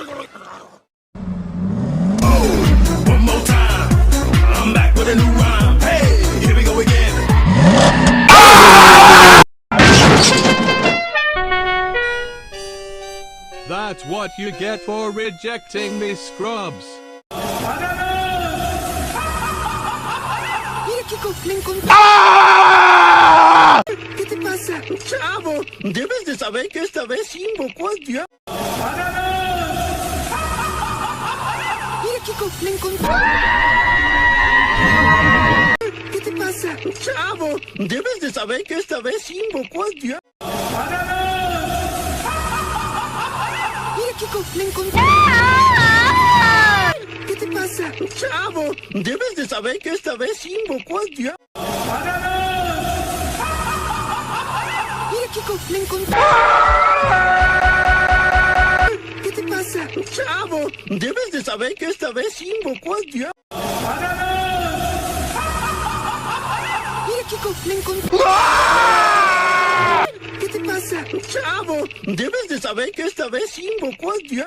One more time, I'm back with a new rhyme. Hey, here we go again. That's what you get for rejecting me, Scrubs. Mira qué cofre encontré. ¿Qué te pasa? Chavo, debes de saber que esta vez invocó al diablo. Mira qué cofre encontré. ¿Qué te pasa? Chavo, debes de saber que esta vez invocó al diablo. Mira qué cofre encontré. ¿Qué te pasa? Chavo, debes de saber que esta vez invocó al diablo. Mira qué cofre encontré. ¿Qué te pasa? Chavo, debes de saber que esta vez invocó al diablo. Mira qué cofre encontré. ¿Qué te pasa? Chavo, debes de saber que esta vez invocó al diablo.